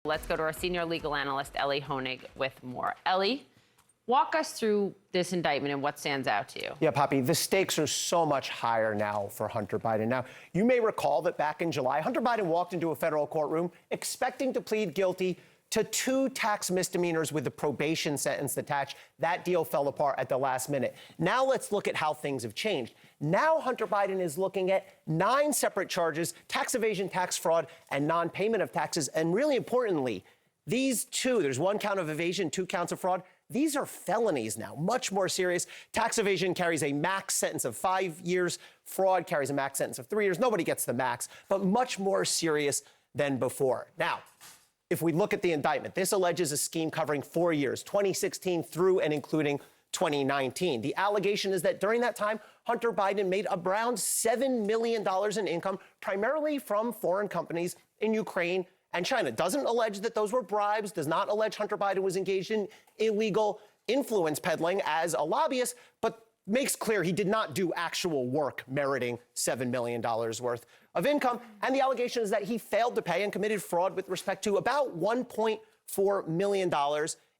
Let's go to our senior legal analyst, Ellie Honig, with more. Ellie, walk us through this indictment and what stands out to you. Yeah, Poppy, the stakes are so much higher now for Hunter Biden. Now, you may recall that back in July, Hunter Biden walked into a federal courtroom expecting to plead guilty to 2 tax misdemeanors with a probation sentence attached. That deal fell apart at the last minute. Now let's look at how things have changed. Now Hunter Biden is looking at 9 separate charges: tax evasion, tax fraud, and non-payment of taxes. And really importantly, these 2, there's 1 count of evasion, 2 counts of fraud. These are felonies now, much more serious. Tax evasion carries a max sentence of 5 years. Fraud carries a max sentence of 3 years. Nobody gets the max, but much more serious than before. Now, if we look at the indictment, this alleges a scheme covering 4 years, 2016 through and including 2019. The allegation is that during that time, Hunter Biden made around $7 million in income, primarily from foreign companies in Ukraine and China. Doesn't allege that those were bribes, does not allege Hunter Biden was engaged in illegal influence peddling as a lobbyist, but makes clear he did not do actual work meriting $7 million worth of income. And the allegation is that he failed to pay and committed fraud with respect to about $1.4 million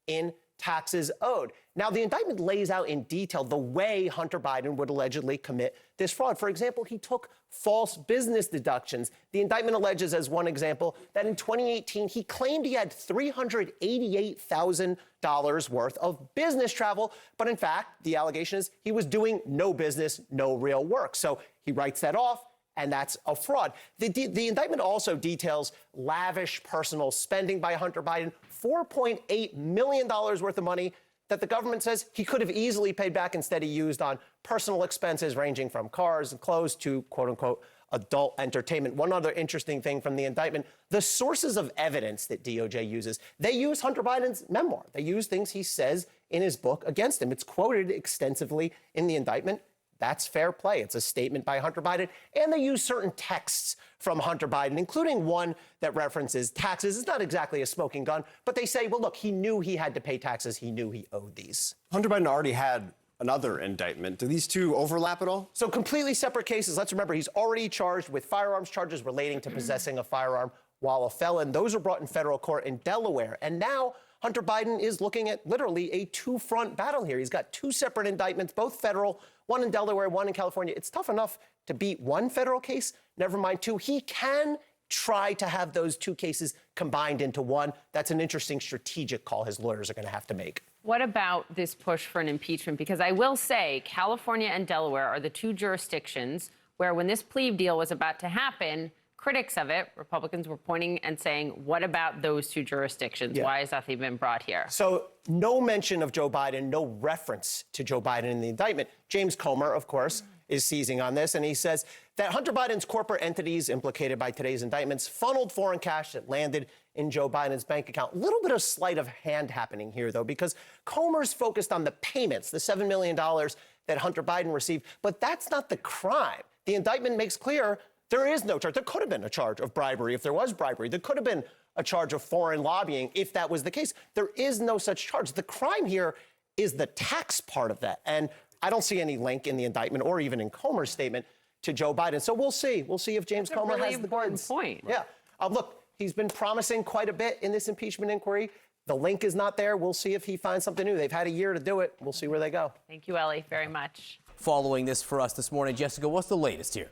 in taxes owed. Now, the indictment lays out in detail the way Hunter Biden would allegedly commit this fraud. For example, he took false business deductions. The indictment alleges, as one example, that in 2018, he claimed he had $388,000 worth of business travel. But in fact, the allegation is he was doing no business, no real work. So he writes that off, and that's a fraud. The indictment also details lavish personal spending by Hunter Biden, $4.8 million worth of money that the government says he could have easily paid back. Instead, he used on personal expenses ranging from cars and clothes to, quote unquote, adult entertainment. One other interesting thing from the indictment, the sources of evidence that DOJ uses, they use Hunter Biden's memoir. They use things he says in his book against him. It's quoted extensively in the indictment. That's fair play. It's a statement by Hunter Biden. And they use certain texts from Hunter Biden, including one that references taxes. It's not exactly a smoking gun, but they say, well, look, he knew he had to pay taxes. He knew he owed these. Hunter Biden already had another indictment. Do these 2 overlap at all? So completely separate cases. Let's remember, he's already charged with firearms charges relating to possessing a firearm while a felon. Those were brought in federal court in Delaware. And now Hunter Biden is looking at literally a 2-front battle here. He's got 2 separate indictments, both federal, one in Delaware, one in California. It's tough enough to beat 1 federal case, never mind 2. He can try to have those 2 cases combined into 1. That's an interesting strategic call his lawyers are going to have to make. What about this push for an impeachment? Because I will say California and Delaware are the 2 jurisdictions where, when this plea deal was about to happen, critics of it, Republicans, were pointing and saying, what about those 2 jurisdictions? Yeah. Why has that even brought here? So no mention of Joe Biden, no reference to Joe Biden in the indictment. James Comer, of course, is seizing on this, and he says that Hunter Biden's corporate entities implicated by today's indictments funneled foreign cash that landed in Joe Biden's bank account. A little bit of sleight of hand happening here, though, because Comer's focused on the payments, the $7 million that Hunter Biden received, but that's not the crime. The indictment makes clear there is no charge. There could have been a charge of bribery if there was bribery. There could have been a charge of foreign lobbying if that was the case. There is no such charge. The crime here is the tax part of that. And I don't see any link in the indictment or even in Comer's statement to Joe Biden. So we'll see. We'll see if James Comer has the goods. Point. Yeah. Look, he's been promising quite a bit in this impeachment inquiry. The link is not there. We'll see if he finds something new. They've had a year to do it. We'll see where they go. Thank you, Ellie, very much. Following this for us this morning, Jessica, what's the latest here?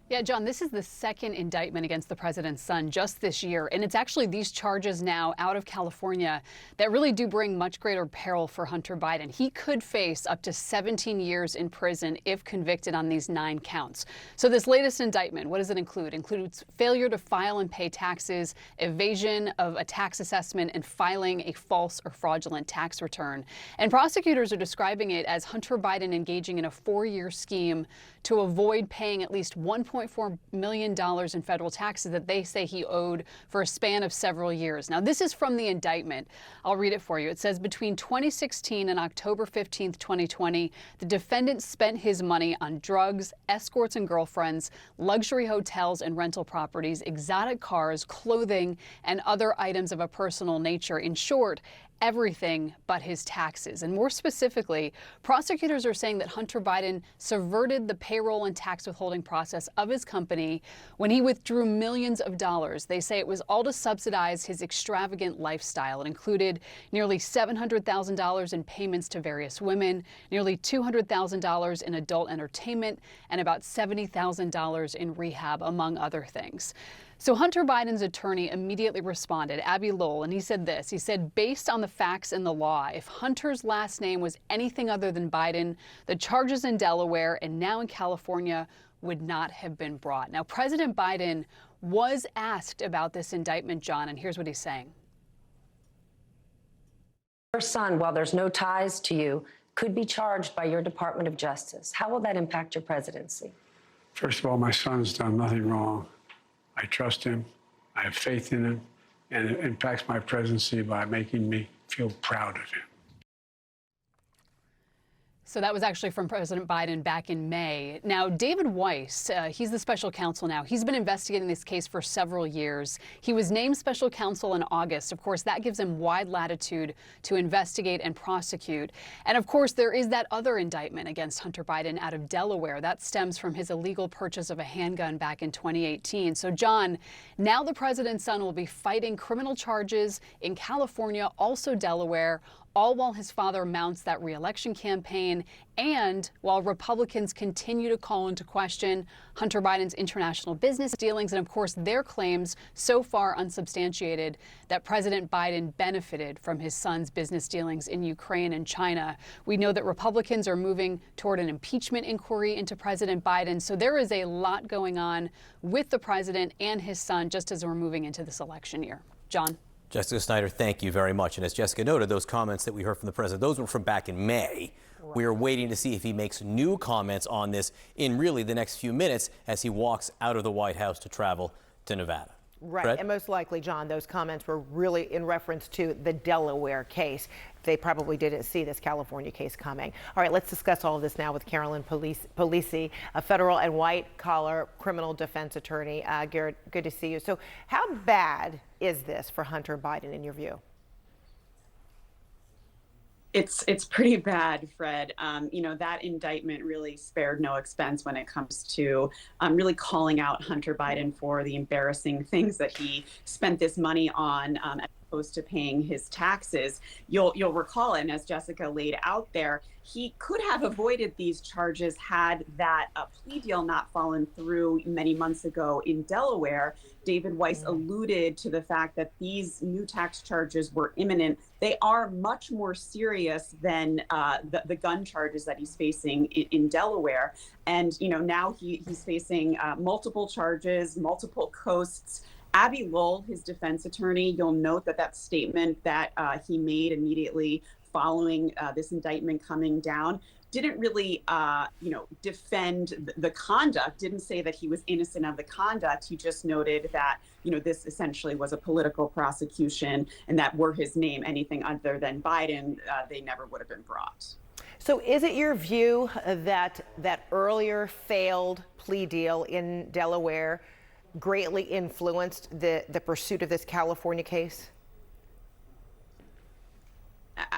Yeah, John, this is the 2nd indictment against the president's son just this year. And it's actually these charges now out of California that really do bring much greater peril for Hunter Biden. He could face up to 17 years in prison if convicted on these 9 counts. So this latest indictment, what does it include? It includes failure to file and pay taxes, evasion of a tax assessment, and filing a false or fraudulent tax return. And prosecutors are describing it as Hunter Biden engaging in a 4-year scheme to avoid paying at least $1.4 million in federal taxes that they say he owed for a span of several years. Now, this is from the indictment. I'll read it for you. It says, between 2016 and October 15th, 2020, the defendant spent his money on drugs, escorts and girlfriends, luxury hotels and rental properties, exotic cars, clothing, and other items of a personal nature. In short, everything but his taxes. And more specifically, prosecutors are saying that Hunter Biden subverted the payroll and tax withholding process of his company when he withdrew millions of dollars. They say it was all to subsidize his extravagant lifestyle. It included nearly $700,000 in payments to various women, nearly $200,000 in adult entertainment, and about $70,000 in rehab, among other things. So Hunter Biden's attorney immediately responded, Abbe Lowell, and he said this. He said, based on the facts and the law, if Hunter's last name was anything other than Biden, the charges in Delaware and now in California would not have been brought. Now, President Biden was asked about this indictment, John, and here's what he's saying. Your son, while there's no ties to you, could be charged by your Department of Justice. How will that impact your presidency? First of all, my son's done nothing wrong. I trust him, I have faith in him, and it impacts my presidency by making me feel proud of him. So that was actually from President Biden back in May. Now, David Weiss, he's the special counsel now. He's been investigating this case for several years. He was named special counsel in August. Of course, that gives him wide latitude to investigate and prosecute. And of course, there is that other indictment against Hunter Biden out of Delaware. That stems from his illegal purchase of a handgun back in 2018. So, John, now the president's son will be fighting criminal charges in California, also Delaware, all while his father mounts that re-election campaign and while Republicans continue to call into question Hunter Biden's international business dealings and, of course, their claims, so far unsubstantiated, that President Biden benefited from his son's business dealings in Ukraine and China. We know that Republicans are moving toward an impeachment inquiry into President Biden. So there is a lot going on with the president and his son just as we're moving into this election year. John? Jessica Snyder, thank you very much. And as Jessica noted, those comments that we heard from the president, those were from back in May. Right. We are waiting to see if he makes new comments on this in really the next few minutes as he walks out of the White House to travel to Nevada. Right, Fred? and most likely, John, those comments were really in reference to the Delaware case. They probably didn't see this California case coming. All right, let's discuss all of this now with Carolyn Polisi, a federal and white-collar criminal defense attorney. Garrett, good to see you. So how bad is this for Hunter Biden, in your view? It's pretty bad, Fred. You know, that indictment really spared no expense when it comes to really calling out Hunter Biden for the embarrassing things that he spent this money on as opposed to paying his taxes. You'll recall, and as Jessica laid out there, he could have avoided these charges had that plea deal not fallen through many months ago in Delaware. David Weiss alluded to the fact that these new tax charges were imminent. They are much more serious than the gun charges that he's facing in Delaware. And, you know, now he's facing multiple charges, multiple coasts. Abbe Lowell, his defense attorney, you'll note that statement that he made immediately following this indictment coming down didn't really, defend the conduct, didn't say that he was innocent of the conduct. He just noted that, you know, this essentially was a political prosecution and that were his name anything other than Biden, they never would have been brought. So is it your view that that earlier failed plea deal in Delaware greatly influenced the pursuit of this California case?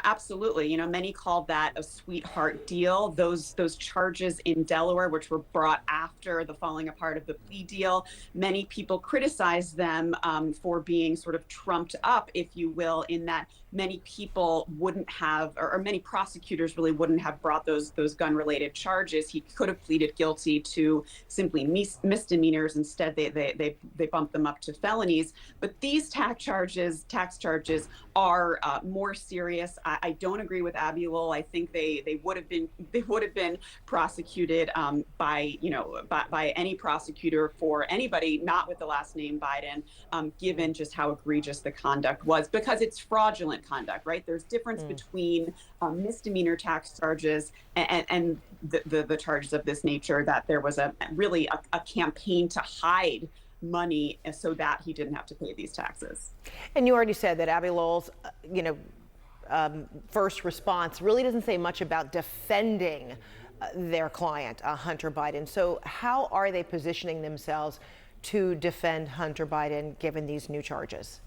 Absolutely. You know, many called that a sweetheart deal. Those charges in Delaware, which were brought after the falling apart of the plea deal, many people criticized them for being sort of trumped up, if you will, in that many people wouldn't have, or many prosecutors really wouldn't have brought those charges charges. He could have pleaded guilty to simply misdemeanors. Instead, they bumped them up to felonies. But these tax charges are more serious. I don't agree with Abbe Lowell. I think they would have been prosecuted by any prosecutor for anybody not with the last name Biden, given just how egregious the conduct was, because it's fraudulent conduct, right? There's difference between misdemeanor tax charges and the charges of this nature, that there was a campaign to hide money so that he didn't have to pay these taxes. And you already said that Abbe Lowell's, first response really doesn't say much about defending their client, Hunter Biden. So how are they positioning themselves to defend Hunter Biden given these new charges?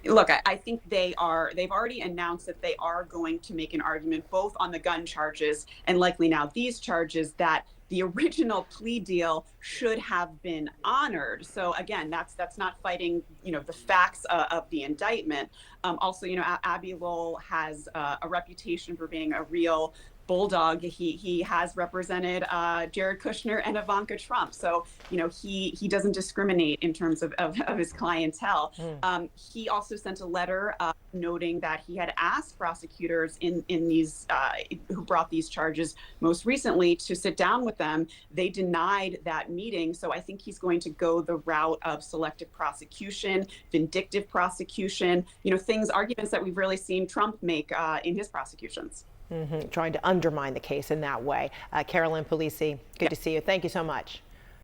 Look, I think they've already announced that they are going to make an argument both on the gun charges and likely now these charges that the original plea deal should have been honored. So again, that's not fighting, the facts of the indictment. Also, Abby Lowell has a reputation for being a real bulldog. He has represented Jared Kushner and Ivanka Trump. So, he doesn't discriminate in terms of his clientele. He also sent a letter noting that he had asked prosecutors in these who brought these charges most recently to sit down with them. They denied that meeting. So I think he's going to go the route of selective prosecution, vindictive prosecution, arguments that we've really seen Trump make in his prosecutions. Trying to undermine the case in that way. Carolyn Polisi, good to see you. Thank you so much.